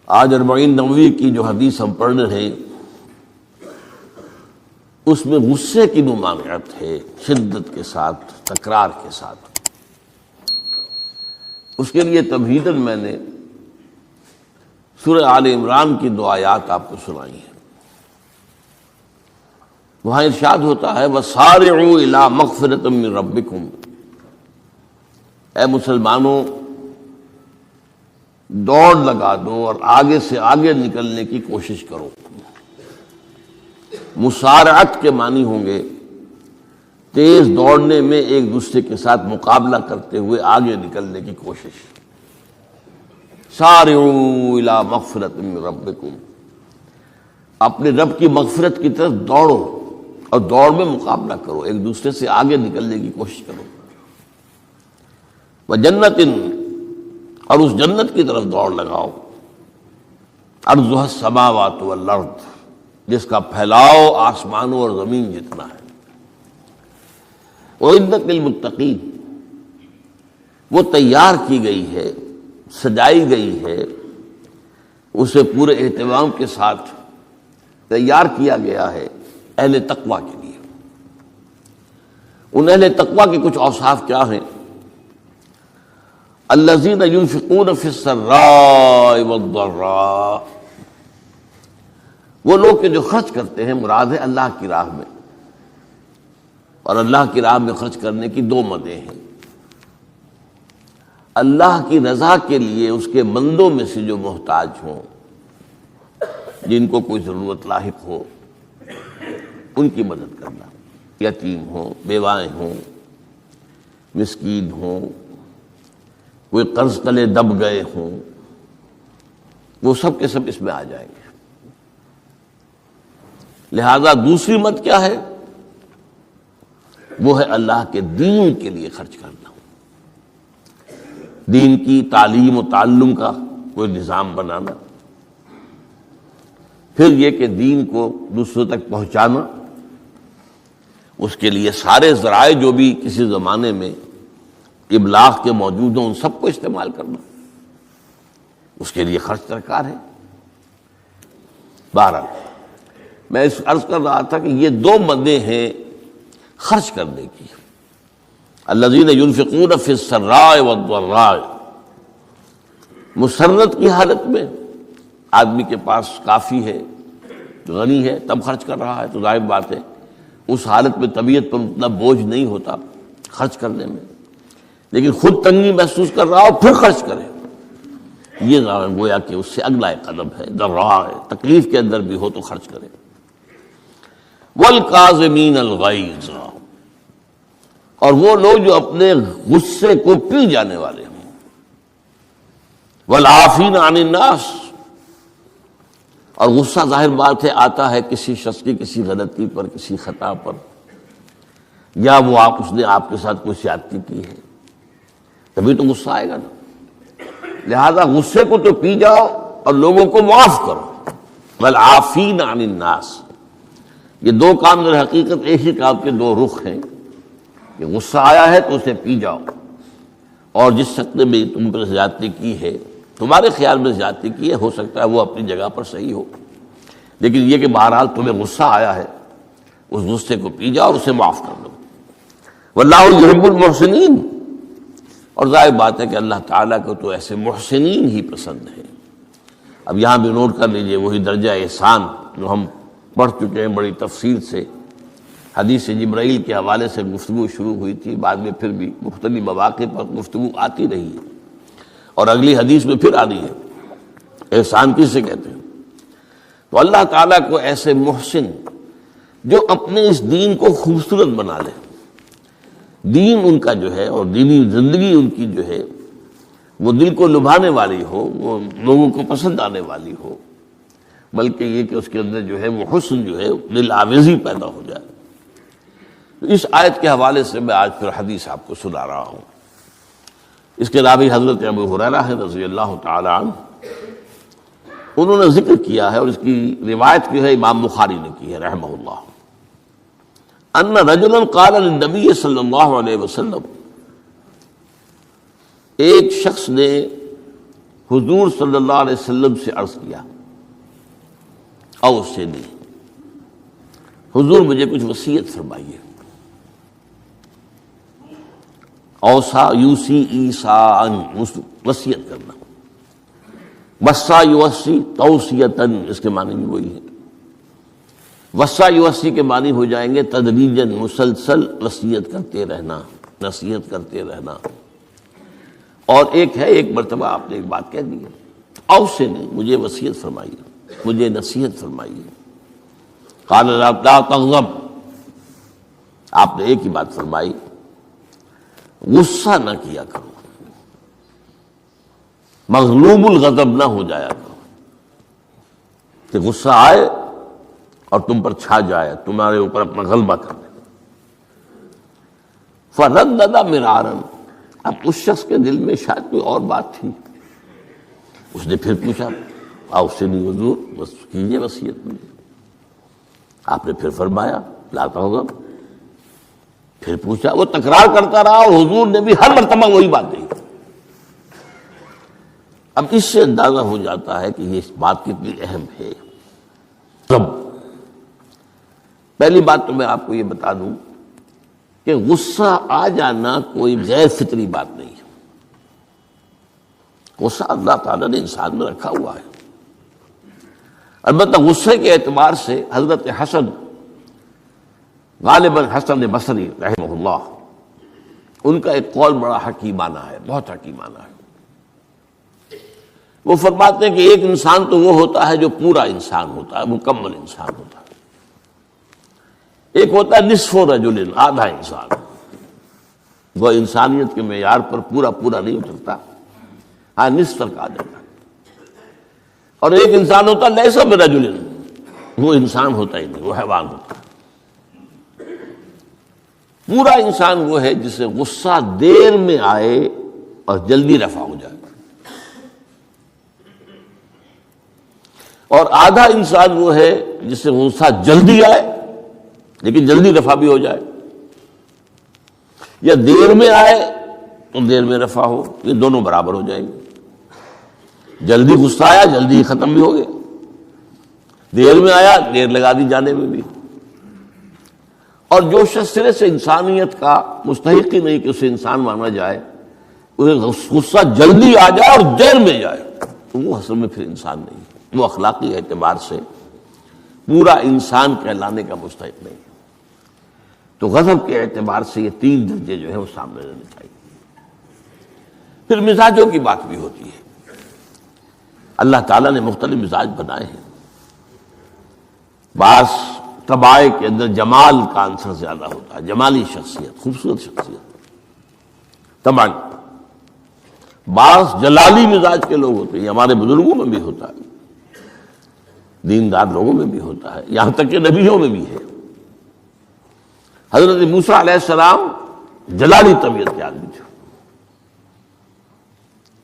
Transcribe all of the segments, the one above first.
آج 40 نووی کی جو حدیث ہم پڑھ رہے ہیں اس میں غصے کی ممانعت ہے، شدت کے ساتھ، تکرار کے ساتھ۔ اس کے لیے تمہیداً میں نے سورہ آل عمران کی 2 آیات آپ کو سنائی ہیں۔ وہاں ارشاد ہوتا ہے وَسَارِعُوا إِلَىٰ مَغْفِرَةٍ مِّن رَبِّكُمْ، اے مسلمانوں دوڑ لگا دو اور آگے سے آگے نکلنے کی کوشش کرو۔ مسارعت کے معنی ہوں گے تیز دوڑنے میں ایک دوسرے کے ساتھ مقابلہ کرتے ہوئے آگے نکلنے کی کوشش۔ سارعوا الی مغفرۃ من ربکم، اپنے رب کی مغفرت کی طرف دوڑو اور دوڑ میں مقابلہ کرو، ایک دوسرے سے آگے نکلنے کی کوشش کرو۔ وجنت، اور اس جنت کی طرف دوڑ لگاؤ، ارضها السماوات والارض، جس کا پھیلاؤ آسمانوں اور زمین جتنا ہے۔ اعدت للمتقین، وہ تیار کی گئی ہے، سجائی گئی ہے، اسے پورے اہتمام کے ساتھ تیار کیا گیا ہے اہل تقویٰ کے لیے۔ ان اہل تقویٰ کے کچھ اوصاف کیا ہیں؟ الذین ينفقون فی السراء والضراء، وہ لوگ کہ جو خرچ کرتے ہیں، مراد ہے اللہ کی راہ میں، اور اللہ کی راہ میں خرچ کرنے کی 2 مدیں ہیں۔ اللہ کی رضا کے لیے اس کے بندوں میں سے جو محتاج ہوں، جن کو کوئی ضرورت لاحق ہو، ان کی مدد کرنا، یتیم ہوں، بیوائیں ہوں، مسکین ہوں، کوئی قرض تلے دب گئے ہوں، وہ سب کے سب اس میں آ جائیں گے۔ لہذا دوسری مت کیا ہے؟ وہ ہے اللہ کے دین کے لیے خرچ کرنا، دین کی تعلیم و تعلم کا کوئی نظام بنانا، پھر یہ کہ دین کو دوسروں تک پہنچانا، اس کے لیے سارے ذرائع جو بھی کسی زمانے میں ابلاغ کے موجود ہوں ان سب کو استعمال کرنا، اس کے لیے خرچ درکار ہے۔ بہرحال میں اس عرض کر رہا تھا کہ یہ 2 مدیں ہیں خرچ کرنے کی۔ الذین ينفقون فی السراء والضراء، مسرت کی حالت میں آدمی کے پاس کافی ہے، غنی ہے، تب خرچ کر رہا ہے تو ظاہر بات ہے اس حالت میں طبیعت پر اتنا بوجھ نہیں ہوتا خرچ کرنے میں، لیکن خود تنگی محسوس کر رہا ہو پھر خرچ کرے، یہ گویا کہ اس سے اگلا ایک قدم ہے، ضراء ہے، تکلیف کے اندر بھی ہو تو خرچ کرے۔ والکاظمین الغیظ، اور وہ لوگ جو اپنے غصے کو پی جانے والے ہوں۔ والعافین عن الناس، اور غصہ ظاہر بات ہے آتا ہے کسی شخص کی کسی غلطی پر، کسی خطا پر، یا وہ اس نے آپ کے ساتھ کوئی زیادتی کی ہے، تبھی تو غصہ آئے گا نا۔ لہذا غصے کو تو پی جاؤ اور لوگوں کو معاف کرو۔ والعافین عن الناس، یہ 2 کام در حقیقت ایک ہی کام کے 2 رخ ہیں کہ غصہ آیا ہے تو اسے پی جاؤ، اور جس شخص نے بھی تم پر زیادتی کی ہے، تمہارے خیال میں زیادتی کی ہے، ہو سکتا ہے وہ اپنی جگہ پر صحیح ہو، لیکن یہ کہ بہرحال تمہیں غصہ آیا ہے، اس غصے کو پی جاؤ اور اسے معاف کر دو۔ واللہ یحب المحسنین، اور ظاہر بات ہے کہ اللہ تعالیٰ کو تو ایسے محسنین ہی پسند ہے۔ اب یہاں بھی نوٹ کر لیجئے وہی درجہ احسان جو ہم پڑھ چکے ہیں بڑی تفصیل سے، حدیث جبرائیل کے حوالے سے گفتگو شروع ہوئی تھی، بعد میں پھر بھی مختلف مواقع پر گفتگو آتی رہی ہے، اور اگلی حدیث میں پھر آ رہی ہے احسان کسے کہتے ہیں۔ تو اللہ تعالیٰ کو ایسے محسن جو اپنے اس دین کو خوبصورت بنا لے، دین ان کا جو ہے اور دینی زندگی ان کی جو ہے وہ دل کو لبھانے والی ہو، وہ لوگوں کو پسند آنے والی ہو، بلکہ یہ کہ اس کے اندر جو ہے وہ حسن جو ہے دل آویزی پیدا ہو جائے۔ اس آیت کے حوالے سے میں آج پھر حدیث آپ کو سنا رہا ہوں۔ اس کے راوی حضرت ابو ہریرہ ہے رضی اللہ تعالی عنہ، انہوں نے ذکر کیا ہے اور اس کی روایت جو ہے امام بخاری نے کی ہے رحمہ اللہ، ان رجلا قال للنبی صلی اللہ علیہ وسلم، ایک شخص نے حضور صلی اللہ علیہ وسلم سے عرض کیا، اوصنی، حضور مجھے کچھ وصیت فرمائیے۔ اوصا یوسی ایصاءً، وصیت کرنا، وصا یوصی توصیتاً، اس کے معنی بھی وہی ہے۔ وصا یوصی کے معنی ہو جائیں گے تدریجاً، مسلسل وصیت کرتے رہنا، نصیحت کرتے رہنا۔ اور ایک ہے، ایک مرتبہ آپ نے ایک بات کہہ دی ہے، اوصنی، مجھے وصیت فرمائیے، مجھے نصیحت فرمائیے۔ قال لا تغضب، آپ نے ایک ہی بات فرمائی، غصہ نہ کیا کرو، مغلوب الغضب نہ ہو جایا کرو، کہ غصہ آئے اور تم پر چھا جائے، تمہارے اوپر اپنا غلبہ کر دے۔ فردد مرارا، اب اس شخص کے دل میں شاید کوئی اور بات تھی، اس نے پھر پوچھا، اوصنی حضور، بس کیجیے وصیت مجھے۔ آپ نے پھر فرمایا لا تغضب، پھر پوچھا، وہ تکرار کرتا رہا اور حضور نے بھی ہر مرتبہ وہی بات کہی۔ اب اس سے اندازہ ہو جاتا ہے کہ یہ بات کتنی اہم ہے۔ تب پہلی بات تو میں آپ کو یہ بتا دوں کہ غصہ آ جانا کوئی غیر فطری بات نہیں ہے، غصہ اللہ تعالیٰ نے انسان میں رکھا ہوا ہے۔ البتہ غصے کے اعتبار سے حضرت حسن، غالباً حسن بصری رحمہ اللہ، ان کا ایک قول بڑا حکیمانہ ہے، بہت حکیمانہ ہے۔ وہ فرماتے ہیں کہ ایک انسان تو وہ ہوتا ہے جو پورا انسان ہوتا ہے، مکمل انسان ہوتا ہے، ایک ہوتا ہے نصف رجل، آدھا انسان، وہ انسانیت کے معیار پر پورا نہیں اترتا، ہاں نصف تک آ جاتا ہے۔ اور ایک انسان ہوتا ہے لیس برجل، وہ انسان ہوتا ہی نہیں، وہ حیوان ہوتا ہے۔ پورا انسان وہ ہے جسے غصہ دیر میں آئے اور جلدی رفع ہو جائے، اور آدھا انسان وہ ہے جسے غصہ جلدی آئے لیکن جلدی رفع بھی ہو جائے، یا دیر میں آئے تو دیر میں رفع ہو، یہ دونوں برابر ہو جائیں گے۔ جلدی غصہ آیا جلدی ہی ختم بھی ہو گیا، دیر میں آیا دیر لگا دی جانے میں بھی۔ اور جو شخص سرے سے انسانیت کا مستحق ہی نہیں کہ اسے انسان مانا جائے، اسے غصہ جلدی آ جائے اور دیر میں جائے، تو وہ اصل میں پھر انسان نہیں، وہ اخلاقی اعتبار سے پورا انسان کہلانے کا مستحق نہیں۔ تو غضب کے اعتبار سے یہ تین درجے جو ہیں وہ سامنے رہنے چاہیے۔ پھر مزاجوں کی بات بھی ہوتی ہے، اللہ تعالیٰ نے مختلف مزاج بنائے ہیں۔ بعض طبائع کے اندر جمال کا عنصر زیادہ ہوتا ہے، جمالی شخصیت، خوبصورت شخصیت طبعا۔ بعض جلالی مزاج کے لوگ ہوتے ہیں، یہ ہمارے بزرگوں میں بھی ہوتا ہے، دیندار لوگوں میں بھی ہوتا ہے، یہاں تک کہ نبیوں میں بھی ہے۔ حضرت موسیٰ علیہ السلام جلالی طبیعت کے آدمی تھے،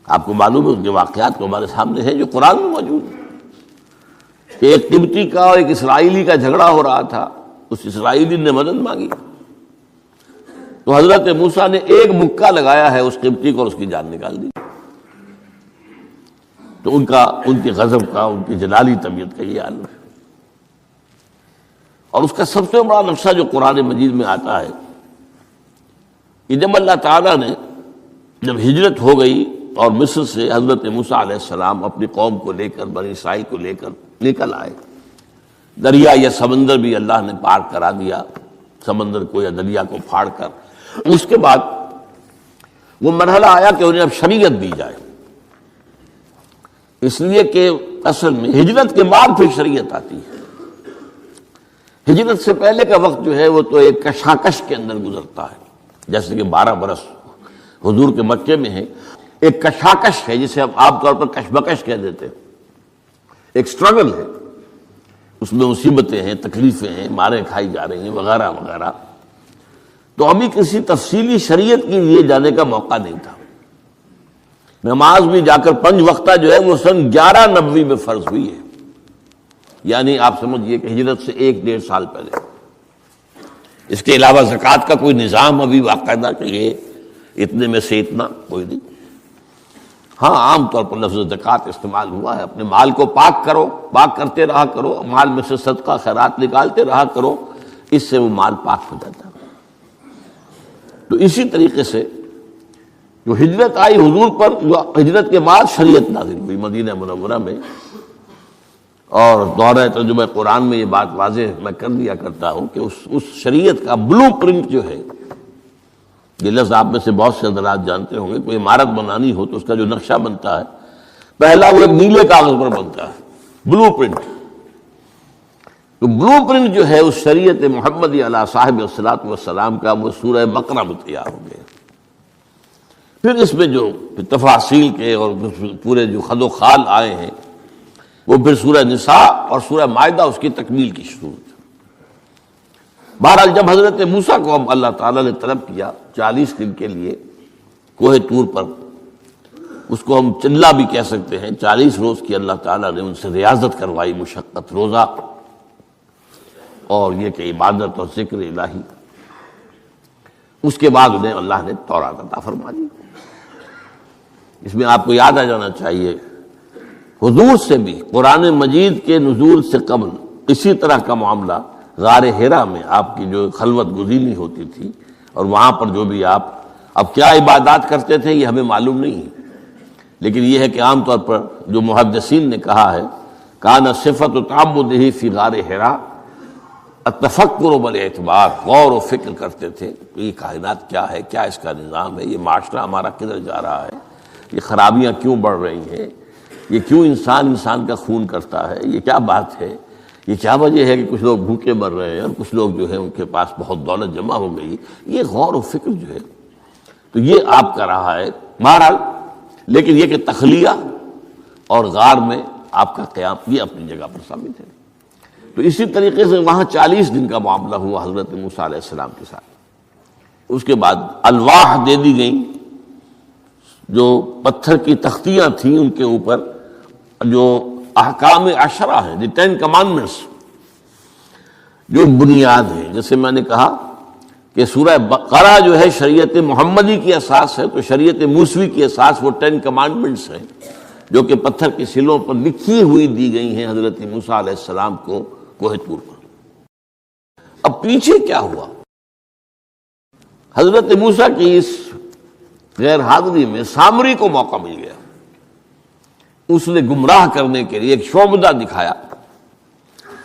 آپ کو معلوم ہے ان کے واقعات تو ہمارے سامنے ہیں جو قرآن میں موجود ہیں، کہ ایک قبطی کا اور ایک اسرائیلی کا جھگڑا ہو رہا تھا، اس اسرائیلی نے مدد مانگی تو حضرت موسیٰ نے ایک مکہ لگایا ہے اس قبطی کو اور اس کی جان نکال دی۔ تو ان کے غضب کا، ان کی جلالی طبیعت کا یہ حال ہے۔ اور اس کا سب سے بڑا نقشہ جو قرآن مجید میں آتا ہے کہ جب اللہ تعالیٰ نے جب ہجرت ہو گئی اور مصر سے حضرت موسیٰ علیہ السلام اپنی قوم کو لے کر، بنی اسرائیل کو لے کر نکل آئے، دریا یا سمندر بھی اللہ نے پار کرا دیا، سمندر کو یا دریا کو پھاڑ کر، اس کے بعد وہ مرحلہ آیا کہ انہیں اب شریعت دی جائے، اس لیے کہ اصل میں ہجرت کے بعد پھر شریعت آتی ہے۔ ہجرت سے پہلے کا وقت جو ہے وہ تو ایک کشاکش کے اندر گزرتا ہے، جیسے کہ 12 برس حضور کے مکے میں ہے، ایک کشاکش ہے جسے ہم عام طور پر کشمکش کہہ دیتے ہیں، ایک سٹرگل ہے، اس میں مصیبتیں ہیں، تکلیفیں ہیں، ماریں کھائی جا رہی ہیں وغیرہ وغیرہ۔ تو ابھی کسی تفصیلی شریعت کے لیے جانے کا موقع نہیں تھا۔ نماز بھی جا کر 5 وقتہ جو ہے وہ سن 1190 میں فرض ہوئی ہے، یعنی آپ سمجھئے کہ ہجرت سے 1-1.5 سال پہلے۔ اس کے علاوہ زکوٰۃ کا کوئی نظام ابھی باقاعدہ کہ یہ اتنے میں سے اتنا کوئی نہیں۔ ہاں عام طور پر لفظ زکوٰۃ استعمال ہوا ہے، اپنے مال کو پاک کرو، پاک کرتے رہا کرو، مال میں سے صدقہ خیرات نکالتے رہا کرو، اس سے وہ مال پاک ہو جاتا ہے۔ تو اسی طریقے سے جو ہجرت آئی حضور پر، جو ہجرت کے بعد شریعت نازل ہوئی مدینہ منورہ میں، اور دورہ ترجمہ قرآن میں یہ بات واضح میں کر دیا کرتا ہوں کہ اس شریعت کا بلو پرنٹ جو ہے، یہ لفظ آپ میں سے بہت سے حضرات جانتے ہوں گے، کوئی عمارت بنانی ہو تو اس کا جو نقشہ بنتا ہے پہلا وہ ایک نیلے کاغذ پر بنتا ہے، بلو پرنٹ۔ تو بلو پرنٹ جو ہے اس شریعت محمدی علی صاحب الصلاۃ والسلام کا، وہ سورہ بقرہ میں تیار ہو گیا۔ پھر اس میں جو تفاصیل کے اور پورے جو خد و خال آئے ہیں وہ پھر سورہ نساء اور سورہ مائدہ اس کی تکمیل کی صورت۔ بہرحال جب حضرت موسیٰ کو اب اللہ تعالیٰ نے طلب کیا 40 دن کے لیے کوہ طور پر، اس کو ہم چلہ بھی کہہ سکتے ہیں، 40 روز کی اللہ تعالیٰ نے ان سے ریاضت کروائی، مشقت، روزہ اور یہ کہ عبادت اور ذکر الہی۔ اس کے بعد انہیں اللہ نے تورات عطا فرما دی۔ اس میں آپ کو یاد آ جانا چاہیے حضور سے بھی قرآن مجید کے نزول سے قبل اسی طرح کا معاملہ غار حرا میں آپ کی جو خلوت گزینی ہوتی تھی، اور وہاں پر جو بھی آپ اب کیا عبادات کرتے تھے یہ ہمیں معلوم نہیں ہے، لیکن یہ ہے کہ عام طور پر جو محدثین نے کہا ہے کان صفت تعبدہ فی غار حرا التفکر والاعتبار، غور و فکر کرتے تھے کہ یہ کائنات کیا ہے، کیا اس کا نظام ہے، یہ معاشرہ ہمارا کدھر جا رہا ہے، یہ خرابیاں کیوں بڑھ رہی ہیں، یہ کیوں انسان کا خون کرتا ہے، یہ کیا بات ہے، یہ کیا وجہ ہے کہ کچھ لوگ بھوکے مر رہے ہیں اور کچھ لوگ جو ہے ان کے پاس بہت دولت جمع ہو گئی۔ یہ غور و فکر جو ہے تو یہ آپ کا رہا ہے بہرحال، لیکن یہ کہ تخلیہ اور غار میں آپ کا قیام یہ اپنی جگہ پر ثابت ہے۔ تو اسی طریقے سے وہاں 40 دن کا معاملہ ہوا حضرت موسیٰ علیہ السلام کے ساتھ۔ اس کے بعد الواح دے دی گئیں، جو پتھر کی تختیاں تھیں، ان کے اوپر جو احکام 10 ہیں، دی 10 کمانڈمنٹس، جو بنیاد ہیں۔ جیسے میں نے کہا کہ سورہ بقرہ جو ہے شریعت محمدی کی اساس ہے، تو شریعت موسوی کی اساس وہ 10 کمانڈمنٹس ہیں جو کہ پتھر کی سلوں پر لکھی ہوئی دی گئی ہیں حضرت موسیٰ علیہ السلام کو کوہ طور پر۔ اب پیچھے کیا ہوا؟ حضرت موسیٰ کی اس غیر حاضری میں سامری کو موقع مل گیا، اس نے گمراہ کرنے کے لیے ایک شعبدہ دکھایا،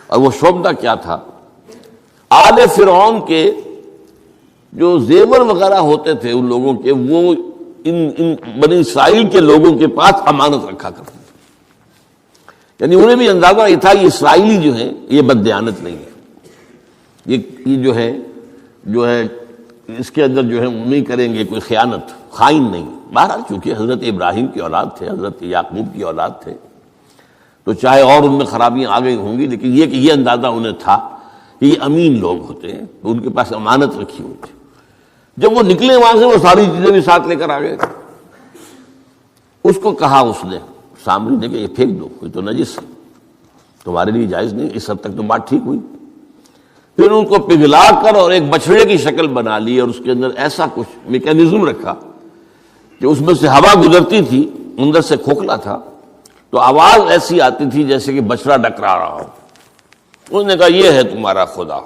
اور وہ شعبدہ کیا تھا؟ آل فرعون کے جو زیور وغیرہ ہوتے تھے ان لوگوں کے، وہ ان بنی اسرائیل کے لوگوں کے پاس امانت رکھا کرتے تھے، یعنی انہیں بھی اندازہ یہ تھا یہ اسرائیلی جو ہیں یہ بددیانت نہیں ہے، یہ جو ہے اس کے اندر جو ہے نہیں کریں گے کوئی خیانت، خائن نہیں۔ بہرحال چونکہ حضرت ابراہیم کی اولاد تھے، حضرت یعقوب کی اولاد تھے، تو چاہے اور ان میں خرابیاں آ گئی ہوں گی، لیکن یہ کہ یہ اندازہ انہیں تھا کہ یہ امین لوگ ہوتے ہیں، تو ان کے پاس امانت رکھی ہوئی تھی۔ جب وہ نکلے وہاں سے وہ ساری چیزیں بھی ساتھ لے کر آ گئے۔ اس کو کہا اس نے سامری نے کہ یہ پھینک دو، یہ تو نجس ہے، تمہارے لیے جائز نہیں۔ اس حد تک تو بات ٹھیک ہوئی۔ پھر ان کو پگھلا کر اور ایک بچڑے کی شکل بنا لی، اور اس کے اندر ایسا کچھ میکینزم رکھا کہ اس میں سے ہوا گزرتی تھی، اندر سے کھوکھلا تھا، تو آواز ایسی آتی تھی جیسے کہ بچڑا ڈکرا رہا ہو۔ انہوں نے کہا یہ ہے تمہارا خدا۔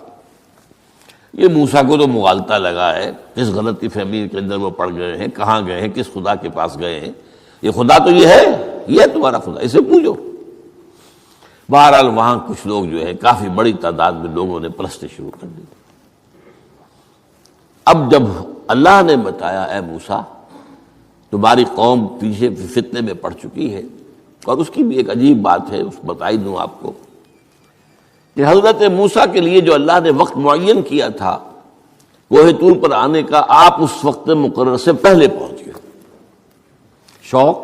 یہ موسیٰ کو تو مغالطہ لگا ہے، کس غلطی فہمی کے اندر وہ پڑ گئے ہیں، کہاں گئے ہیں، کس خدا کے پاس گئے ہیں، یہ خدا تو یہ ہے تمہارا خدا، اسے پوجو۔ بہرحال وہاں کچھ لوگ جو ہے کافی بڑی تعداد میں لوگوں نے پرستی شروع کر دی۔ اب جب اللہ نے بتایا اے موسیٰ تمہاری قوم پیچھے فتنے میں پڑ چکی ہے، اور اس کی بھی ایک عجیب بات ہے، اس بتائی دوں آپ کو کہ حضرت موسیٰ کے لیے جو اللہ نے وقت معین کیا تھا کوہ طور پر آنے کا، آپ اس وقت مقرر سے پہلے پہنچ گئے۔ شوق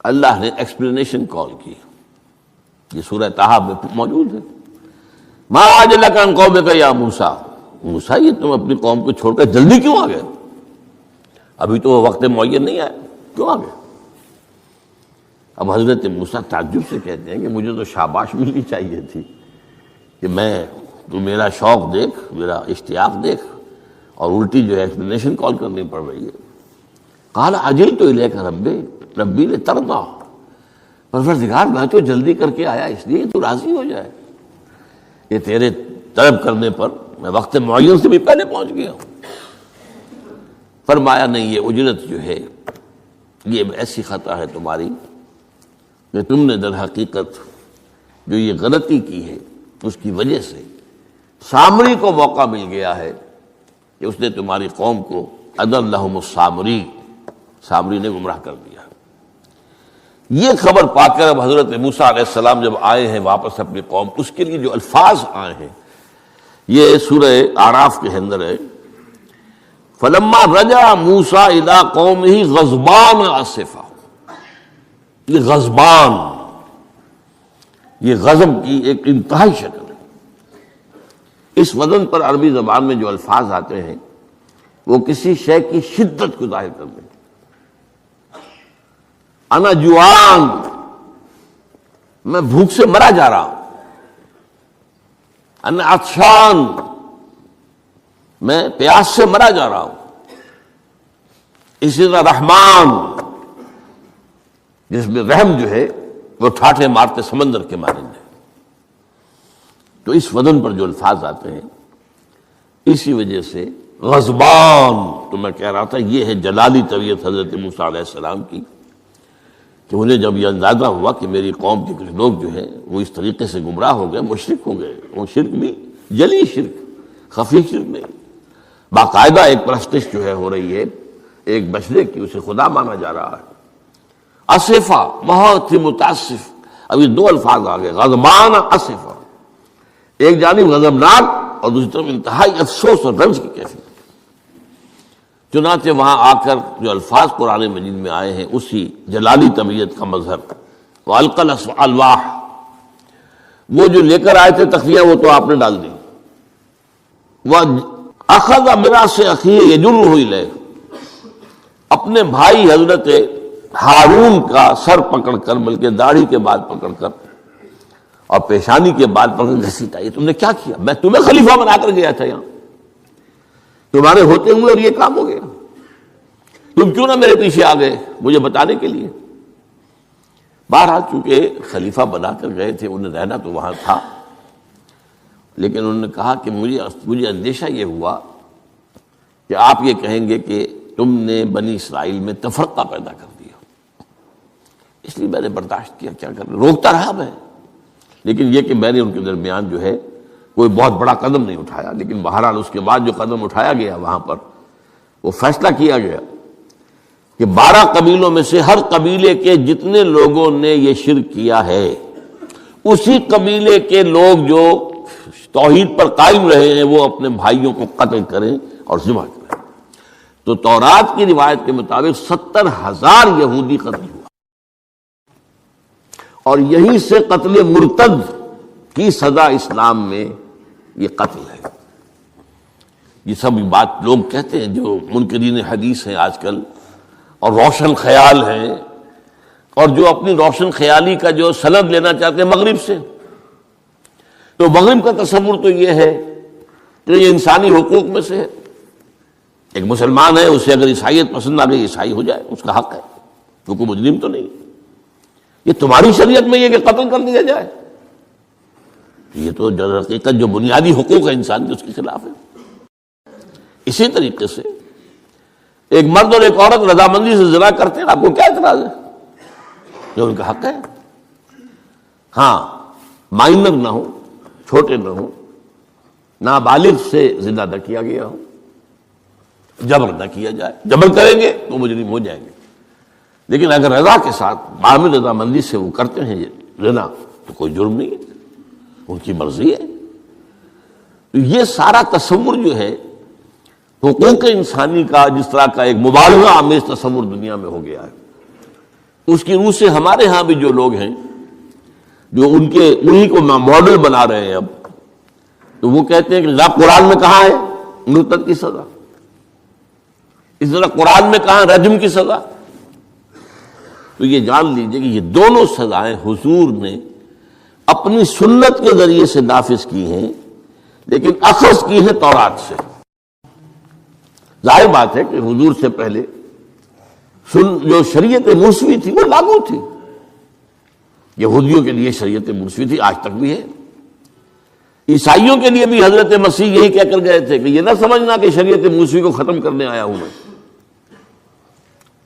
اللہ نے ایکسپلینیشن کال کی، یہ سورہ طٰہٰ میں موجود ہے۔ ما عجلک عن قومک یا موسیٰ، موسیٰ یہ تم اپنی قوم کو چھوڑ کر جلدی کیوں آ گئے؟ ابھی تو وہ وقت معین نہیں آیا، کیوں آ گئے؟ اب حضرت موسیٰ تعجب سے کہتے ہیں کہ مجھے تو شاباش ملنی چاہیے تھی کہ تو میرا شوق دیکھ، میرا اشتیاق دیکھ، اور الٹی جو ہے ایکسپلینیشن کال کرنی پڑ رہی ہے۔ قال عجلت الیک ربی لترضی، پروردگار میں تو جلدی کر کے آیا اس لیے تو راضی ہو جائے، یہ تیرے طلب کرنے پر میں وقت معین سے بھی پہلے پہنچ گیا ہوں۔ فرمایا نہیں، یہ اجرت جو ہے یہ ایسی خطا ہے تمہاری کہ تم نے در حقیقت جو یہ غلطی کی ہے اس کی وجہ سے سامری کو موقع مل گیا ہے کہ اس نے تمہاری قوم کو اضلهم السامری، سامری نے گمراہ کر دیا۔ یہ خبر پا کر اب حضرت موسیٰ علیہ السلام جب آئے ہیں واپس اپنی قوم، اس کے لیے جو الفاظ آئے ہیں یہ سورہ اعراف کے اندر ہے، فلما رجع موسیٰ الی قومہ غضبان آسفا۔ یہ غضبان، یہ غضب کی ایک انتہائی شکل ہے۔ اس وزن پر عربی زبان میں جو الفاظ آتے ہیں وہ کسی شے کی شدت کو ظاہر کرتے ہیں۔ انا جوعان، میں بھوک سے مرا جا رہا ہوں۔ انا عطشان، میں پیاس سے مرا جا رہا ہوں۔ اسی طرح رحمان، جس میں رحم جو ہے وہ ٹھاٹھے مارتے سمندر کے مانند ہے۔ تو اس وزن پر جو الفاظ آتے ہیں اسی وجہ سے غضبان، تو میں کہہ رہا تھا یہ ہے جلالی طبیعت حضرت موسیٰ علیہ السلام کی، کہ انہیں جب یہ اندازہ ہوا کہ میری قوم کے کچھ لوگ جو ہیں وہ اس طریقے سے گمراہ ہو گئے، مشرک ہو گئے، وہ شرک بھی جلی شرک، خفی شرک نہیں، باقاعدہ ایک پرستش جو ہے ہو رہی ہے ایک بشرے کی، اسے خدا مانا جا رہا ہے۔ اسفا، بہت ہی متاسف، ابھی دو الفاظ آ گئے، غضبان اسفا، ایک جانب غضبناک اور دوسری طرف انتہائی افسوس اور رنج کی کیفیت۔ چنانچہ وہاں آ کر جو الفاظ قرآن مجید میں آئے ہیں اسی جلالی طبیعت کا مظہر، وَأَلْقَى الْأَلْوَاحَ، وہ جو لے کر آئے تھے تخفیہ وہ تو آپ نے ڈال دی، وَأَخَذَ مِرَاسِ أَخِيهِ يَجُرُّهُ إِلَيْهِ، اپنے بھائی حضرت ہارون کا سر پکڑ کر، بلکہ داڑھی کے بعد پکڑ کر اور پیشانی کے بعد پکڑ کر گھسیٹا، یہ تم نے کیا کیا؟ میں تمہیں خلیفہ بنا کر گیا تھا یہاں، تمہارے ہوتے ہوئے اور یہ کام ہو گیا، تم کیوں نہ میرے پیچھے آ گئے مجھے بتانے کے لیے؟ بہرحال چونکہ خلیفہ بنا کر گئے تھے، انہیں رہنا تو وہاں تھا، لیکن انہوں نے کہا کہ مجھے اندیشہ یہ ہوا کہ آپ یہ کہیں گے کہ تم نے بنی اسرائیل میں تفرقہ پیدا کر دیا، اس لیے میں نے برداشت کیا، کیا کر روکتا رہا میں، لیکن یہ کہ میں نے ان کے درمیان جو ہے کوئی بہت بڑا قدم نہیں اٹھایا۔ لیکن بہرحال اس کے بعد جو قدم اٹھایا گیا وہاں پر وہ فیصلہ کیا گیا کہ 12 قبیلوں میں سے ہر قبیلے کے جتنے لوگوں نے یہ شرک کیا ہے اسی قبیلے کے لوگ جو توحید پر قائم رہے ہیں وہ اپنے بھائیوں کو قتل کریں اور ذبح کریں۔ تو تورات کی روایت کے مطابق 70,000 یہودی قتل ہوا، اور یہیں سے قتل مرتد کی سزا اسلام میں یہ قتل ہے۔ یہ سب بات لوگ کہتے ہیں جو منکرین حدیث ہیں آج کل اور روشن خیال ہیں، اور جو اپنی روشن خیالی کا جو سند لینا چاہتے ہیں مغرب سے، تو مغرب کا تصور تو یہ ہے کہ یہ انسانی حقوق میں سے ہے، ایک مسلمان ہے اسے اگر عیسائیت پسند آ گئی عیسائی ہو جائے، اس کا حق ہے، وہ کوئی مجرم تو نہیں۔ یہ تمہاری شریعت میں یہ کہ قتل کر دیا جائے، یہ تو در حقیقت جو بنیادی حقوق ہے انسان کے اس کے خلاف ہے۔ اسی طریقے سے ایک مرد اور ایک عورت رضامندی سے زنا کرتے ہیں، آپ کو کیا اعتراض ہے؟ یہ ان کا حق ہے، ہاں مائنر نہ ہو، چھوٹے نہ ہو، نابالغ سے زنا نہ کیا گیا ہو، جبر نہ کیا جائے، جبر کریں گے تو مجرم ہو جائیں گے، لیکن اگر رضا کے ساتھ باہمی رضامندی سے وہ کرتے ہیں زنا تو کوئی جرم نہیں ہے، ان کی مرضی ہے۔ تو یہ سارا تصور جو ہے حقوق انسانی کا جس طرح کا ایک مبالغہ آمیز تصور دنیا میں ہو گیا ہے، اس کی روح سے ہمارے ہاں بھی جو لوگ ہیں جو انہی کو ماڈل بنا رہے ہیں اب، تو وہ کہتے ہیں کہ جناب قرآن میں کہاں ہے مرتد کی سزا، اس طرح قرآن میں کہاں رجم کی سزا؟ تو یہ جان لیجئے کہ یہ دونوں سزائیں حضور نے اپنی سنت کے ذریعے سے نافذ کی ہیں، لیکن اخذ کی ہیں تورات سے۔ ظاہر بات ہے کہ حضور سے پہلے جو شریعت موسوی تھی وہ لاگو تھی. یہودیوں کے لیے شریعت موسوی تھی، آج تک بھی ہے. عیسائیوں کے لیے بھی حضرت مسیح یہی کہہ کر گئے تھے کہ یہ نہ سمجھنا کہ شریعت موسوی کو ختم کرنے آیا ہوں میں.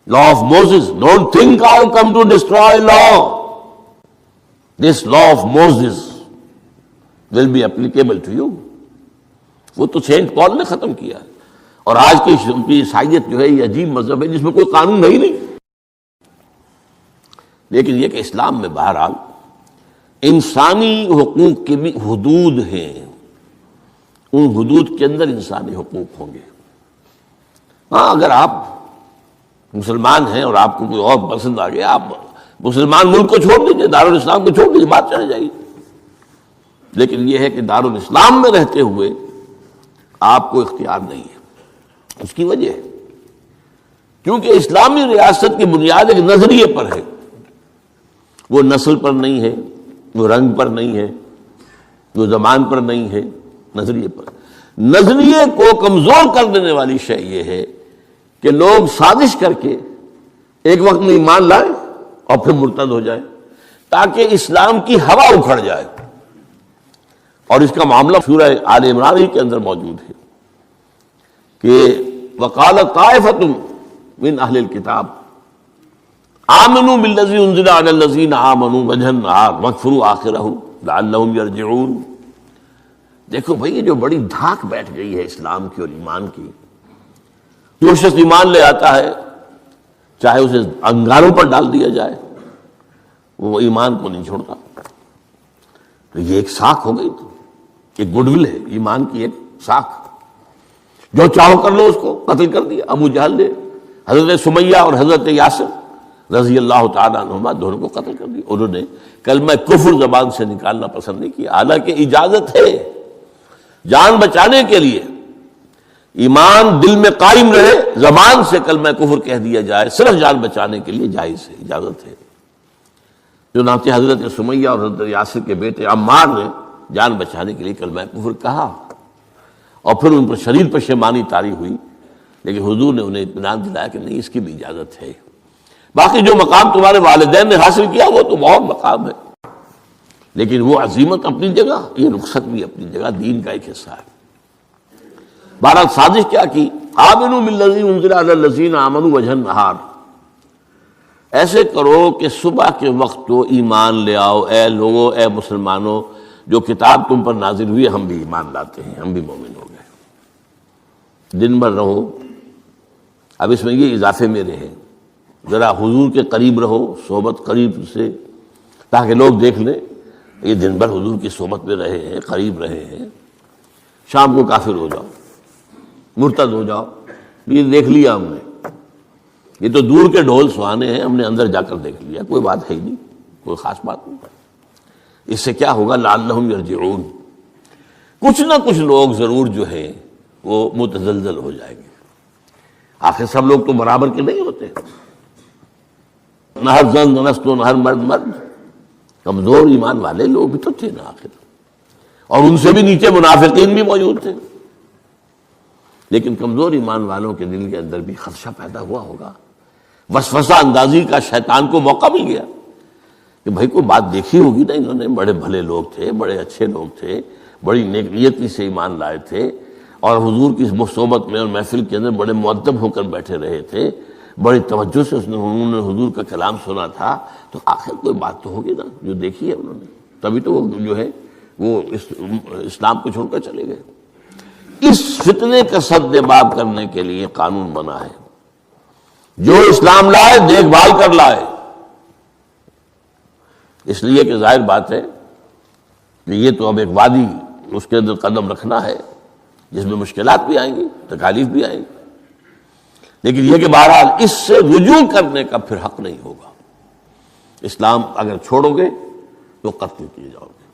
Law of Moses, don't think I have come to destroy law. This law of Moses will be applicable to you. وہ تو سینٹ پال نے ختم کیا ہے. اور آج کی عیسائیت جو ہے یہ عجیب مذہب ہے جس میں کوئی قانون نہیں. لیکن یہ کہ اسلام میں بہرحال انسانی حقوق کے بھی حدود ہیں، ان حدود کے اندر انسانی حقوق ہوں گے. ہاں اگر آپ مسلمان ہیں اور آپ کو کوئی اور پسند آ گیا، آپ مسلمان ملک کو چھوڑ دیجیے، دارالاسلام کو چھوڑ دیجیے، بات چل جائے گی. لیکن یہ ہے کہ دارالاسلام میں رہتے ہوئے آپ کو اختیار نہیں ہے. اس کی وجہ ہے کیونکہ اسلامی ریاست کی بنیاد ایک نظریے پر ہے. وہ نسل پر نہیں ہے، وہ رنگ پر نہیں ہے، وہ زبان پر نہیں ہے، نظریے پر. نظریے کو کمزور کر دینے والی شے یہ ہے کہ لوگ سازش کر کے ایک وقت میں ایمان لائیں اور پھر مرتد ہو جائیں تاکہ اسلام کی ہوا اکھڑ جائے. اور اس کا معاملہ سورہ آل عمران ہی کے اندر موجود ہے کہ وقالت طائفۃ من اہل الکتاب آمنوا بالذی انزل علی الذین آمنوا وجہ النہار واکفروا آخرہ لعلہم یرجعون. دیکھو بھائی یہ جو بڑی دھاک بیٹھ گئی ہے اسلام کی اور ایمان کی. جو شخص ایمان لے آتا ہے چاہے اسے انگاروں پر ڈال دیا جائے وہ ایمان کو نہیں چھوڑتا. تو یہ ایک ساکھ ہو گئی، تو ایک گڈ ول ہے ایمان کی، ایک ساکھ. جو چاہو کر لو، اس کو قتل کر دیا. ابو جہل نے حضرت سمیہ اور حضرت یاسر رضی اللہ تعالیٰ عنہما دونوں کو قتل کر دیا. انہوں نے کلمہ کفر زبان سے نکالنا پسند نہیں کیا، حالانکہ اجازت ہے جان بچانے کے لیے. ایمان دل میں قائم رہے، زبان سے کلمہ کفر کہہ دیا جائے صرف جان بچانے کے لیے جائز ہے، اجازت ہے. چنانچہ حضرت سمیہ اور حضرت یاسر کے بیٹے عمار نے جان بچانے کے لیے کلمہ کفر کہا اور پھر ان پر شدید پشیمانی طاری ہوئی. لیکن حضور نے انہیں اطمینان دلایا کہ نہیں، اس کی بھی اجازت ہے. باقی جو مقام تمہارے والدین نے حاصل کیا وہ تو بہت مقام ہے، لیکن وہ عظیمت اپنی جگہ، یہ رخصت بھی اپنی جگہ، دین کا ایک حصہ ہے. بہرحال سازش کیا کی؟ آمنوا بالذی انزل علی الذین آمنوا وجہ النہار. ایسے کرو کہ صبح کے وقت تو ایمان لے آؤ، اے لوگو، اے مسلمانوں، جو کتاب تم پر نازل ہوئی ہم بھی ایمان لاتے ہیں، ہم بھی مومن ہو گئے. دن بھر رہو. اب اس میں یہ اضافے میرے ہیں، ذرا حضور کے قریب رہو، صحبت قریب سے، تاکہ لوگ دیکھ لیں یہ دن بھر حضور کی صحبت میں رہے ہیں، قریب رہے ہیں. شام کو کافر ہو جاؤ، مرتد ہو جاؤ، یہ دیکھ لیا ہم نے، یہ تو دور کے ڈھول سہانے ہیں، ہم نے اندر جا کر دیکھ لیا، کوئی بات ہے ہی نہیں، کوئی خاص بات نہیں. اس سے کیا ہوگا؟ لعلہم یرجعون. کچھ نہ کچھ لوگ ضرور جو ہیں وہ متزلزل ہو جائیں گے. آخر سب لوگ تو برابر کے نہیں ہوتے، نہ ہر زن نست و نہ ہر مرد مرد. کمزور ایمان والے لوگ بھی تو تھے نا آخر، اور ان سے بھی نیچے منافقین بھی موجود تھے. لیکن کمزور ایمان والوں کے دل کے اندر بھی خدشہ پیدا ہوا ہوگا، وسوسہ اندازی کا شیطان کو موقع مل گیا کہ بھائی کوئی بات دیکھی ہوگی نا، انہوں نے بڑے بھلے لوگ تھے، بڑے اچھے لوگ تھے، بڑی نیک نیتی سے ایمان لائے تھے، اور حضور کی صحبت میں اور محفل کے اندر بڑے مؤدب ہو کر بیٹھے رہے تھے، بڑی توجہ سے انہوں نے حضور کا کلام سنا تھا. تو آخر کوئی بات تو ہوگی نا جو دیکھی ہے انہوں نے، تبھی تو وہ جو ہے وہ اسلام کو چھوڑ کر چلے گئے. اس فتنے کا سد باب کرنے کے لیے قانون بنا ہے، جو اسلام لائے دیکھ بھال کر لائے. اس لیے کہ ظاہر بات ہے کہ یہ تو اب ایک وادی، اس کے اندر قدم رکھنا ہے جس میں مشکلات بھی آئیں گی، تکالیف بھی آئیں گی. لیکن یہ کہ بہرحال اس سے رجوع کرنے کا پھر حق نہیں ہوگا. اسلام اگر چھوڑو گے تو قتل کیے جاؤ گے.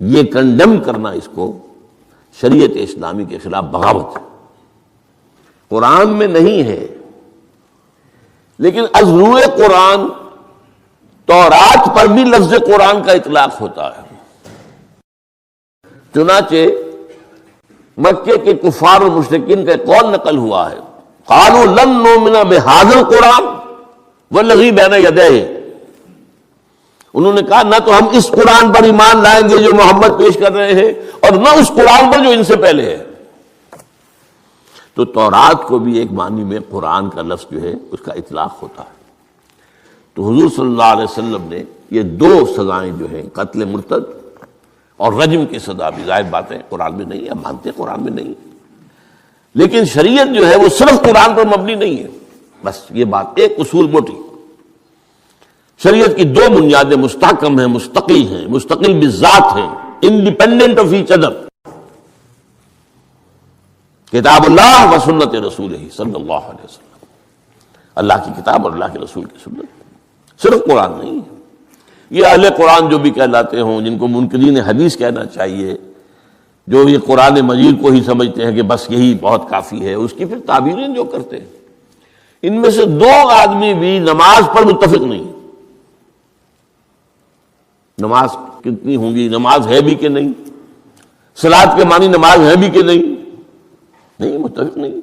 یہ کنڈم کرنا اس کو شریعت اسلامی کے خلاف بغاوت ہے. قرآن میں نہیں ہے، لیکن از روئے قرآن تورات پر بھی لفظ قرآن کا اطلاق ہوتا ہے. چنانچہ مکے کے کفار و مشرکین کا قول نقل ہوا ہے قالوا لن نؤمن بهذا القرآن والذی بین یدیہ، انہوں نے کہا نہ تو ہم اس قرآن پر ایمان لائیں گے جو محمد پیش کر رہے ہیں، اور نہ اس قرآن پر جو ان سے پہلے ہے۔ تو تورات کو بھی ایک معنی میں قرآن کا لفظ جو ہے اس کا اطلاق ہوتا ہے۔ تو حضور صلی اللہ علیہ وسلم نے یہ دو سزائیں جو ہیں، قتل مرتد اور رجم کی سزا بھی، ظاہر بات ہے قرآن میں نہیں ہے، ہم مانتے ہیں قرآن میں نہیں ہے، لیکن شریعت جو ہے وہ صرف قرآن پر مبنی نہیں ہے۔ بس یہ بات ایک اصول موٹی، شریعت کی دو بنیادیں مستحکم ہیں، مستقل ہیں، مستقل بذات ہیں، انڈیپینڈنٹ آف ایچ ادر، کتاب اللہ و سنت رسولہ صلی اللہ علیہ وسلم، اللہ کی کتاب اور اللہ کے رسول کی سنت، صرف قرآن نہیں ہے۔ یہ اہل قرآن جو بھی کہلاتے ہوں، جن کو منکرین حدیث کہنا چاہیے، جو یہ قرآن مجید کو ہی سمجھتے ہیں کہ بس یہی بہت کافی ہے، اس کی پھر تعبیریں جو کرتے ہیں، ان میں سے دو آدمی بھی نماز پر متفق نہیں، نماز کتنی ہوں گی، نماز ہے بھی کہ نہیں، صلاۃ کے معنی نماز ہے بھی کہ نہیں، نہیں متفق نہیں،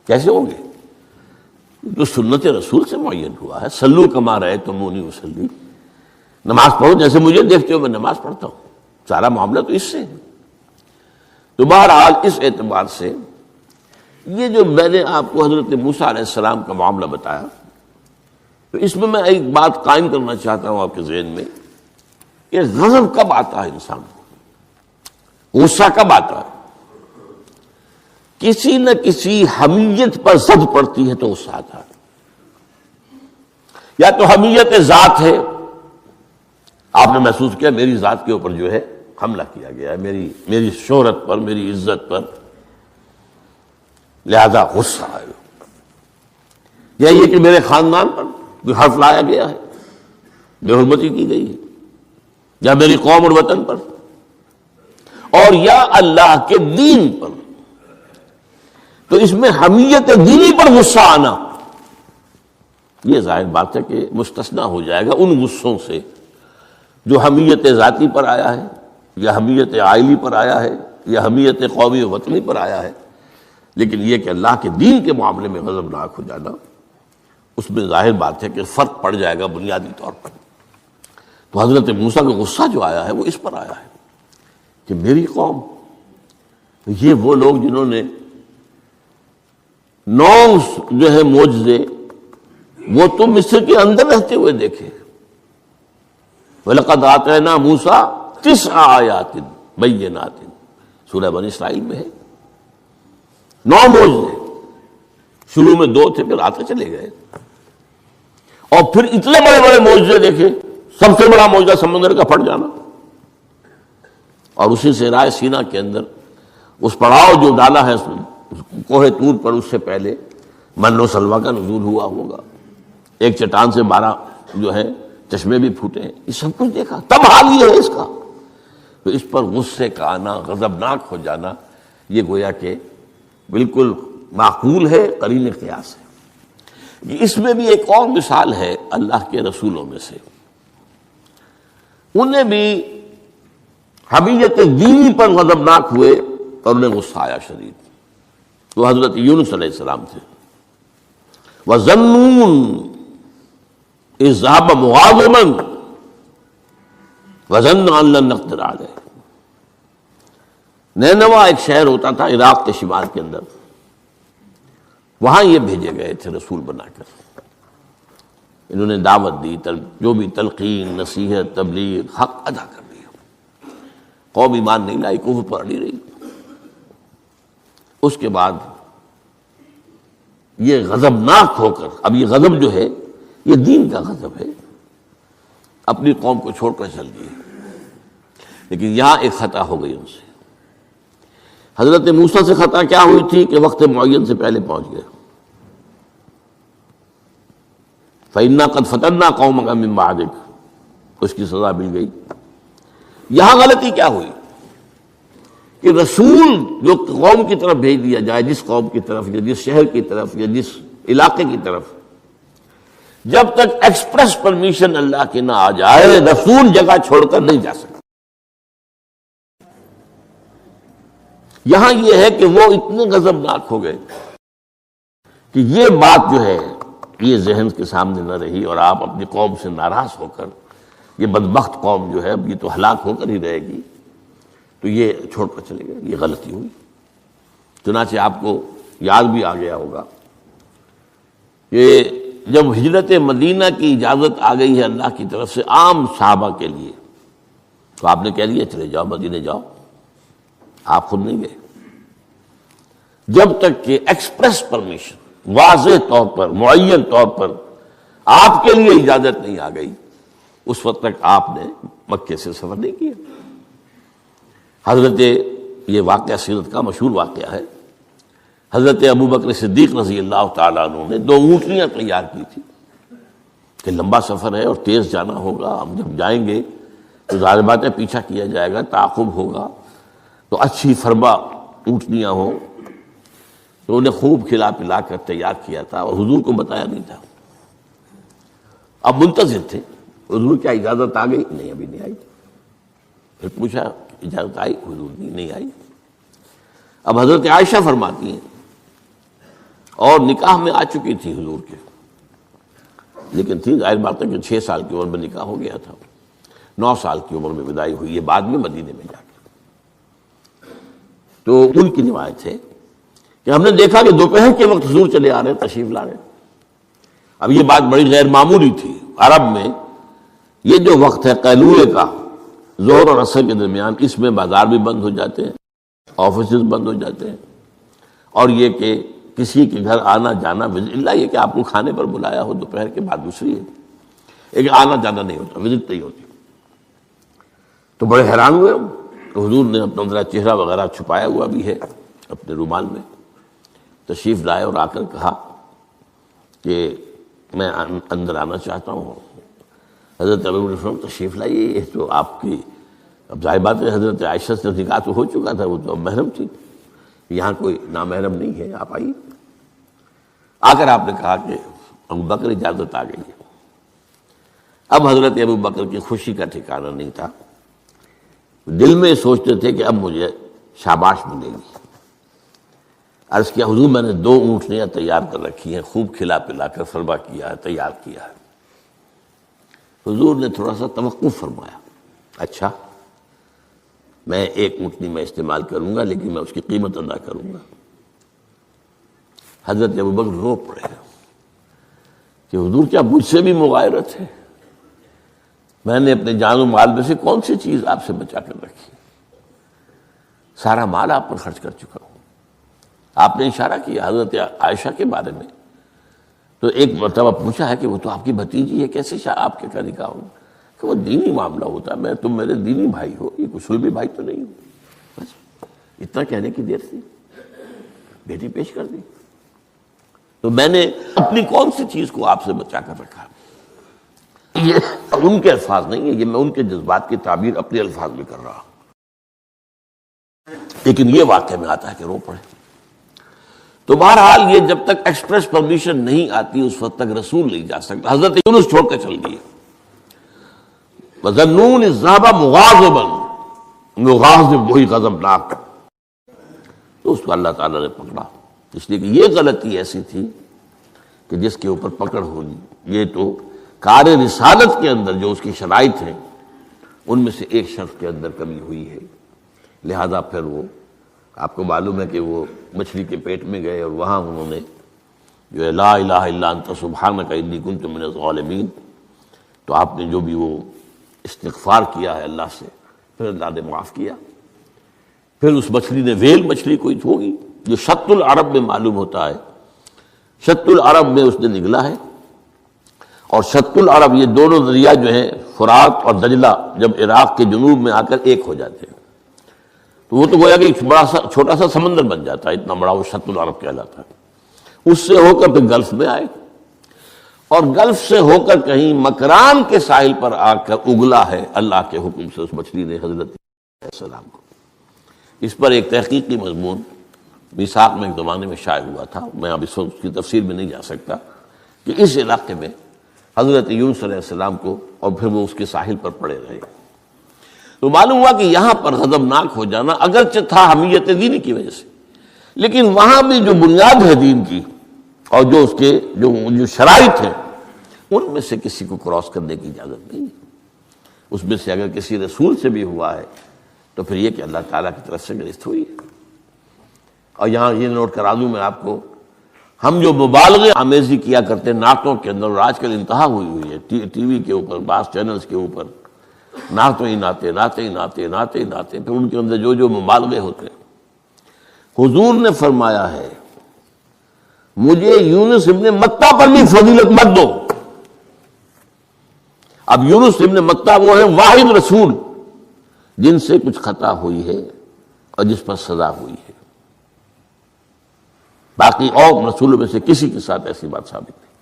کیسے ہوں گے؟ جو سنت رسول سے معین ہوا ہے، صلو کما رأیتمونی اصلی، نماز پڑھو جیسے مجھے دیکھتے ہو میں نماز پڑھتا ہوں، سارا معاملہ تو اس سے ہے۔ تو بہرحال اس اعتبار سے یہ جو میں نے آپ کو حضرت موسیٰ علیہ السلام کا معاملہ بتایا، تو اس میں میں ایک بات قائم کرنا چاہتا ہوں آپ کے ذہن میں، کہ غضب کب آتا ہے انسان کو، غصہ کب آتا ہے؟ کسی نہ کسی حمیت پر زد پڑتی ہے تو غصہ آتا ہے، یا تو حمیت ذات ہے، آپ نے محسوس کیا میری ذات کے اوپر جو ہے حملہ کیا گیا ہے، میری شہرت پر، میری عزت پر، لہذا غصہ آئے، یا یہ کہ میرے خاندان پر کوئی حرف لایا گیا ہے، بے حرمتی کی گئی ہے، یا میری قوم اور وطن پر، اور یا اللہ کے دین پر، تو اس میں حمیت دینی پر غصہ آنا یہ ظاہر بات ہے کہ مستثنا ہو جائے گا ان غصوں سے جو حمیت ذاتی پر آیا ہے، یا حمیت عائلی پر آیا ہے، یا حمیت قومی و وطنی پر آیا ہے۔ لیکن یہ کہ اللہ کے دین کے معاملے میں غضبناک ہو جانا، اس میں ظاہر بات ہے کہ فرق پڑ جائے گا بنیادی طور پر۔ تو حضرت موسیٰ کا غصہ جو آیا ہے وہ اس پر آیا ہے کہ میری قوم، یہ وہ لوگ جنہوں نے 9 جو ہے معجزے وہ تو مصر کے اندر رہتے ہوئے دیکھے، وَلَقَدْ آتَيْنَا مُوسَىٰ 9 آیات بینات، سورہ بنی اسرائیل میں ہے 9 معجزے، شروع میں 2 تھے پھر آتے چلے گئے، اور پھر اتنے بڑے بڑے معجزے دیکھے، سب سے بڑا معجزہ سمندر کا پھٹ جانا، اور اسی سے رائے سینا کے اندر اس پڑاؤ جو ڈالا ہے کوہ طور پر، اس سے پہلے من و سلویٰ کا نزول ہوا ہوگا، ایک چٹان سے 12 جو ہے چشمے بھی پھوٹے ہیں، یہ سب کچھ دیکھا، تب حال یہ ہے اس کا۔ تو اس پر غصے کا آنا، غضبناک ہو جانا، یہ گویا کہ بالکل معقول ہے، قرین قیاس ہے۔ اس میں بھی ایک اور مثال ہے اللہ کے رسولوں میں سے، انہیں بھی حمیت دینی پر غضبناک ہوئے اور انہیں غصہ آیا شدید، وہ حضرت یونس علیہ السلام تھے۔ وَظَنُّونَ إِذْ ذَهَبَ مُغَاضِبًا وَظَنَّ أَن لَّن نَّقْدِرَ عَلَيْهِ، نینوا ایک شہر ہوتا تھا عراق کے شمال کے اندر، وہاں یہ بھیجے گئے تھے رسول بنا کر، انہوں نے دعوت دی، جو بھی تلقین، نصیحت، تبلیغ، حق ادا کر دیا، قوم ایمان نہیں لائی، کفر پر اڑی رہی۔ اس کے بعد یہ غضبناک ہو کر، اب یہ غضب جو ہے یہ دین کا غضب ہے، اپنی قوم کو چھوڑ کر چل دیے، لیکن یہاں ایک خطا ہو گئی ان سے۔ حضرت موسیٰ سے خطا کیا ہوئی تھی کہ وقت معین سے پہلے پہنچ گئے، فَإِنَّا قَدْ فَتَنَّا قَوْمَكَ مِن بَعْدِكَ، اس کی سزا مل گئی۔ یہاں غلطی کیا ہوئی کہ رسول جو قوم کی طرف بھیج دیا جائے، جس قوم کی طرف یا جس شہر کی طرف یا جس علاقے کی طرف، جب تک ایکسپریس پرمیشن اللہ کی نہ آ جائے، رسول جگہ چھوڑ کر نہیں جا سکتا۔ یہاں یہ ہے کہ وہ اتنے غضبناک ہو گئے کہ یہ بات جو ہے یہ ذہن کے سامنے نہ رہی اور آپ اپنی قوم سے ناراض ہو کر یہ بدبخت قوم جو ہے اب یہ تو ہلاک ہو کر ہی رہے گی، تو یہ چھوڑ کر چلے گئے، یہ غلطی ہوئی۔ چنانچہ آپ کو یاد بھی آ گیا ہوگا کہ جب ہجرت مدینہ کی اجازت آ گئی ہے اللہ کی طرف سے عام صحابہ کے لیے، تو آپ نے کہہ دیا چلے جاؤ مدینے جاؤ، آپ خود نہیں گئے جب تک کہ ایکسپریس پرمیشن، واضح طور پر معین طور پر آپ کے لیے اجازت نہیں آ گئی، اس وقت تک آپ نے مکے سے سفر نہیں کیا۔ حضرت یہ واقعہ سیرت کا مشہور واقعہ ہے، حضرت ابوبکر صدیق رضی اللہ تعالیٰ عنہ نے 2 اونٹنیاں تیار کی تھی کہ لمبا سفر ہے اور تیز جانا ہوگا، ہم جب جائیں گے تو ظاہر بات ہے پیچھا کیا جائے گا، تعاقب ہوگا، تو اچھی فربا اونٹنیاں ہوں، تو انہیں خوب کھلا پلا کر تیار کیا تھا اور حضور کو بتایا نہیں تھا۔ اب منتظر تھے حضور کیا اجازت آ گئی؟ نہیں ابھی نہیں آئی۔ پھر پوچھا اجازت آئی؟ حضور نہیں آئی۔ اب حضرت عائشہ فرماتی ہیں اور نکاح میں آ چکی تھی حضور کے، لیکن تھی ظاہر بات ہے کہ 6 سال کی عمر میں نکاح ہو گیا تھا، 9 سال کی عمر میں وداعی ہوئی ہے بعد میں مدینے میں جا کے۔ تو ان کی روایت ہے کہ ہم نے دیکھا کہ دوپہر کے وقت حضور چلے آ رہے، تشریف لا رہے۔ اب یہ بات بڑی غیر معمولی تھی، عرب میں یہ جو وقت ہے قیلولے کا، ظہر اور عصر کے درمیان، اس میں بازار بھی بند ہو جاتے ہیں، آفیسز بند ہو جاتے ہیں، اور یہ کہ کسی کے گھر آنا جانا، اللہ یہ کہ آپ کو کھانے پر بلایا ہو دوپہر کے بعد دوسری ہے، ایک آنا جانا نہیں ہوتا، وزٹ نہیں ہوتی۔ تو بڑے حیران ہوئے ہم، تو حضور نے اپنا ذرا چہرہ وغیرہ چھپایا ہوا بھی ہے اپنے رومال میں، تشریف لائے اور آ کر کہا کہ میں اندر آنا چاہتا ہوں۔ حضرت ابو تشریف لائیے، یہ تو آپ کی اب ظاہر بات ہے حضرت عائشہ سے نکاح تو ہو چکا تھا، وہ تو اب محرم تھی، یہاں کوئی نامحرم نہیں ہے، آپ آئیے۔ آ کر آپ نے کہا کہ ابو بکر اجازت آ گئی ہے۔ اب حضرت ابو بکر کی خوشی کا ٹھکانہ نہیں تھا، دل میں سوچتے تھے کہ اب مجھے شاباش ملے گی۔ عرض کیا حضور میں نے 2 اونٹنیاں تیار کر رکھی ہیں، خوب کھلا پلا کر فرما کیا ہے، تیار کیا ہے۔ حضور نے تھوڑا سا توقف فرمایا، اچھا میں 1 اونٹنی میں استعمال کروں گا لیکن میں اس کی قیمت ادا کروں گا۔ حضرت ابوبکر رو پڑے کہ حضور کیا مجھ سے بھی مغایرت ہے؟ میں نے اپنے جان و مال میں سے کون سی چیز آپ سے بچا کر رکھی؟ سارا مال آپ پر خرچ کر چکا ہوں۔ آپ نے اشارہ کیا حضرت عائشہ کے بارے میں، تو ایک مرتبہ پوچھا ہے کہ وہ تو آپ کی بھتیجی ہے، کیسے آپ کے کا نکاح ہوگا؟ کہ وہ دینی معاملہ ہوتا ہے، تم میرے دینی بھائی ہو، یہ کچھ بھی بھائی تو نہیں ہو۔ بس اتنا کہنے کی دیر تھی، بیٹی پیش کر دی۔ تو میں نے اپنی کون سی چیز کو آپ سے بچا کر رکھا؟ یہ ان کے الفاظ نہیں ہے، یہ میں ان کے جذبات کی تعبیر اپنے الفاظ میں کر رہا ہوں، لیکن یہ واقعہ میں آتا ہے کہ رو پڑے۔ تو بہرحال یہ جب تک ایکسپریس پرمیشن نہیں آتی اس وقت تک رسول نہیں جا سکتا۔ حضرت یونس چھوڑ کر چل گئی، وَظَنُّونِ الذَّهَبَ مُغَاضِبًا، مغاضب وہی غضبناک، تو اس کو اللہ تعالیٰ نے پکڑا، اس لیے کہ یہ غلطی ایسی تھی کہ جس کے اوپر پکڑ ہوگی۔ یہ تو کار رسالت کے اندر جو اس کی شرائط ہیں ان میں سے ایک شرط کے اندر کمی ہوئی ہے، لہذا پھر وہ آپ کو معلوم ہے کہ وہ مچھلی کے پیٹ میں گئے اور وہاں انہوں نے جو ہے لا الہ الا انت سبحانک انی کنت من الظالمین، تو آپ نے جو بھی وہ استغفار کیا ہے اللہ سے، پھر اللہ نے معاف کیا۔ پھر اس مچھلی نے، ویل مچھلی کوئی ہوگی جو شط العرب میں معلوم ہوتا ہے، شط العرب میں اس نے نگلا ہے، اور شط العرب یہ دونوں دریا جو ہیں فرات اور دجلہ جب عراق کے جنوب میں آ کر ایک ہو جاتے ہیں تو وہ تو گویا کہ ایک بڑا سا چھوٹا سا سمندر بن جاتا ہے، اتنا بڑا وہ شط العرب کہلاتا ہے۔ اس سے ہو کر پھر گلف میں آئے، اور گلف سے ہو کر کہیں مکران کے ساحل پر آ کر اگلا ہے اللہ کے حکم سے اس مچھلی نے حضرت علیہ السلام کو۔ اس پر ایک تحقیقی مضمون میثاق میں ایک زمانے میں شائع ہوا تھا، میں اب اس وقت اس کی تفسیر میں نہیں جا سکتا، کہ اس علاقے میں حضرت یونس علیہ السلام کو اور پھر وہ اس کے ساحل پر پڑے رہے۔ تو معلوم ہوا کہ یہاں پر غضبناک ہو جانا اگرچہ تھا حمیت دینی کی وجہ سے، لیکن وہاں بھی جو بنیاد ہے دین کی اور جو اس کے جو شرائط ہیں ان میں سے کسی کو کراس کرنے کی اجازت نہیں ہے۔ اس میں سے اگر کسی رسول سے بھی ہوا ہے تو پھر یہ کہ اللہ تعالیٰ کی طرف سے گرفت ہوئی ہے۔ اور یہاں یہ نوٹ کرا دوں میں آپ کو، ہم جو مبالغے آمیزی کیا کرتے ہیں نعتوں کے اندر، اور آج کل انتہا ہوئی ہے ٹی وی کے اوپر، بعض چینلز کے اوپر نعتوں ہی نعتیں، نعتیں ہی نعتیں، نعتیں ہی نعتیں، پھر ان کے اندر جو مبالغے ہوتے ہیں۔ حضور نے فرمایا ہے مجھے یونس ابن متہ پر بھی فضیلت مت دو۔ اب یونس ابن متہ وہ ہیں واحد رسول جن سے کچھ خطا ہوئی ہے اور جس پر سزا ہوئی ہے، باقی اور رسولوں میں سے کسی کے ساتھ ایسی بات ثابت نہیں۔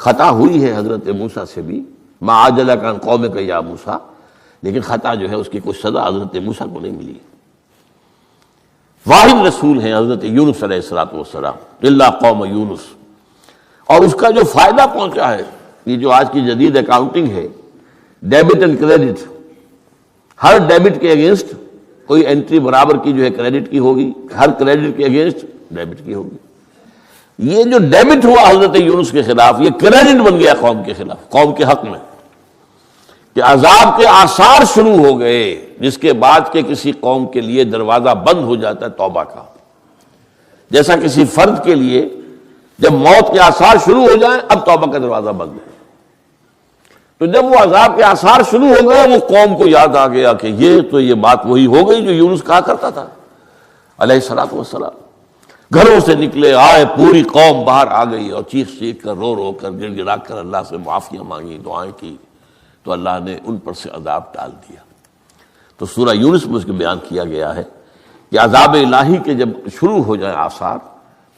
خطا ہوئی ہے حضرت موسیٰ سے بھی، ما عجلک عن قومک یا موسیٰ، لیکن خطا جو ہے اس کی کوئی سزا حضرت موسیٰ کو نہیں ملی۔ واحد رسول ہیں حضرت یونس علیہ الصلوۃ والسلام، الا قوم یونس، اور اس کا جو فائدہ پہنچا ہے، یہ جو آج کی جدید اکاؤنٹنگ ہے، debit and credit, Hare debit کے اگینسٹ کوئی انٹری برابر کی جو ہے کریڈٹ کی ہوگی، ہر کریڈٹ کے اگینسٹ ڈیبٹ کی ہوگی۔ یہ جو ڈیبٹ ہوا حضرت یونس کے خلاف، یہ کریڈٹ بن گیا قوم کے خلاف، قوم کے حق میں، کہ عذاب کے آثار شروع ہو گئے، جس کے بعد کے کسی قوم کے لیے دروازہ بند ہو جاتا ہے توبہ کا، جیسا کسی فرد کے لیے جب موت کے آثار شروع ہو جائیں اب توبہ کا دروازہ بند ہے۔ تو جب وہ عذاب کے آثار شروع ہو گئے، وہ قوم کو یاد آ گیا کہ یہ بات وہی ہو گئی جو یونس کہا کرتا تھا علیہ الصلوۃ والسلام۔ گھروں سے نکلے آئے، پوری قوم باہر آ گئی اور چیخ چیخ کر، رو رو کر، گر گرا کر اللہ سے معافیاں مانگی، دعائیں کی، تو اللہ نے ان پر سے عذاب ٹال دیا۔ تو سورہ یونس میں اس کو بیان کیا گیا ہے کہ عذاب الہی کے جب شروع ہو جائے آثار،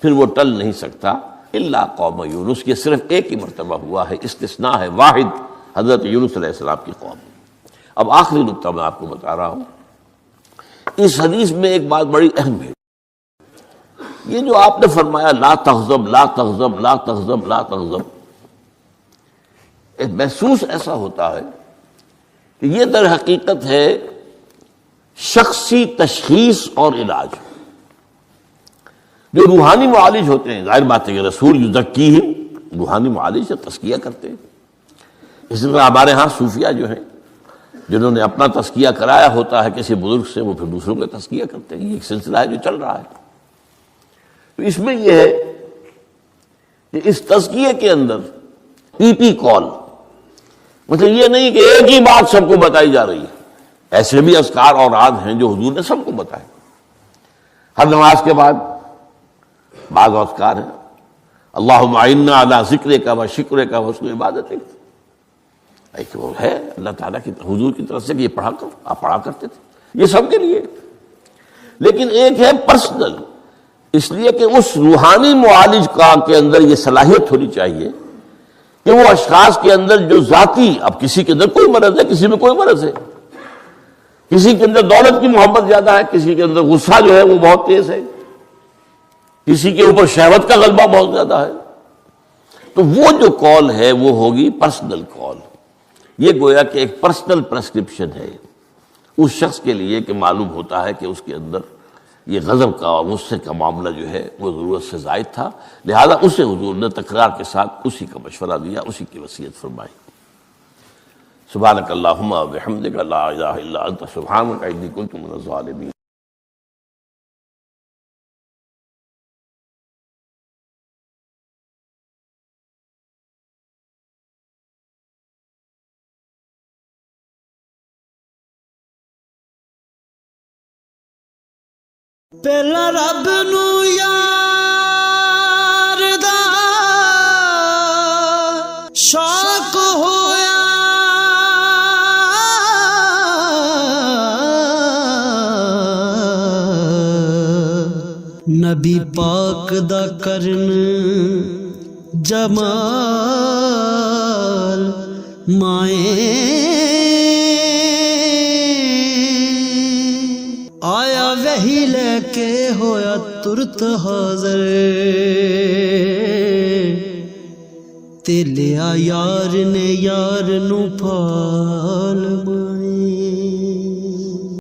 پھر وہ ٹل نہیں سکتا الا قوم یونس۔ یہ صرف ایک ہی مرتبہ ہوا ہے، استثناء ہے واحد، حضرت یونس علیہ السلام کی قوم۔ اب آخری نکتہ میں آپ کو بتا رہا ہوں، اس حدیث میں ایک بات بڑی اہم ہے، یہ جو آپ نے فرمایا لا تغضب لا تغضب لا تغضب لا تغضب، محسوس ایسا ہوتا ہے کہ یہ در حقیقت ہے شخصی تشخیص اور علاج۔ جو روحانی معالج ہوتے ہیں، ظاہر بات ہے کہ رسول یزکیہم، روحانی معالج سے تزکیہ کرتے ہیں۔ اسی طرح ہمارے ہاں صوفیہ جو ہیں، جنہوں نے اپنا تزکیہ کرایا ہوتا ہے کسی بزرگ سے، وہ پھر دوسروں کا تزکیہ کرتے ہیں۔ یہ ایک سلسلہ ہے جو چل رہا ہے۔ تو اس میں یہ ہے کہ اس تزکیے کے اندر پی پی کال، مطلب یہ نہیں کہ ایک ہی بات سب کو بتائی جا رہی ہے، ایسے بھی اذکار اور عاد ہیں جو حضور نے سب کو بتائے۔ ہر نماز کے بعد بعض اذکار ہیں، اللہم اعنا علی ذکرک و شکرک و حسن عبادتک، ایک وہ ہے اللہ تعالیٰ کی حضور کی طرف سے کہ یہ پڑھا کرو، آپ پڑھا کرتے تھے، یہ سب کے لیے۔ لیکن ایک ہے پرسنل، اس لیے کہ اس روحانی معالج کا کے اندر یہ صلاحیت ہونی چاہیے کہ وہ اشخاص کے اندر جو ذاتی، اب کسی کے اندر کوئی مرض ہے، کسی میں کوئی مرض ہے، کسی کے اندر دولت کی محبت زیادہ ہے، کسی کے اندر غصہ جو ہے وہ بہت تیز ہے، کسی کے اوپر شہوت کا غلبہ بہت زیادہ ہے، تو وہ جو کال ہے وہ ہوگی پرسنل کال۔ یہ گویا کہ ایک پرسنل پرسکرپشن ہے اس شخص کے لیے کہ معلوم ہوتا ہے کہ اس کے اندر یہ غضب کا اور غصے کا معاملہ جو ہے وہ ضرورت سے زائد تھا، لہذا اسے حضور نے تکرار کے ساتھ اسی کا مشورہ دیا، اسی کی وصیت فرمائی۔ سبحانک اللہم و بحمدک لا الہ الا انت سبحانک انی کنت من الظالمین۔ پہلا رب نو یار دا شوق ہویا، نبی پاک دا کرن جمال مائیں آیا وہی لے کے ہویا ترت حاضر، تے لیا یار نے یار نو پھال مائیں۔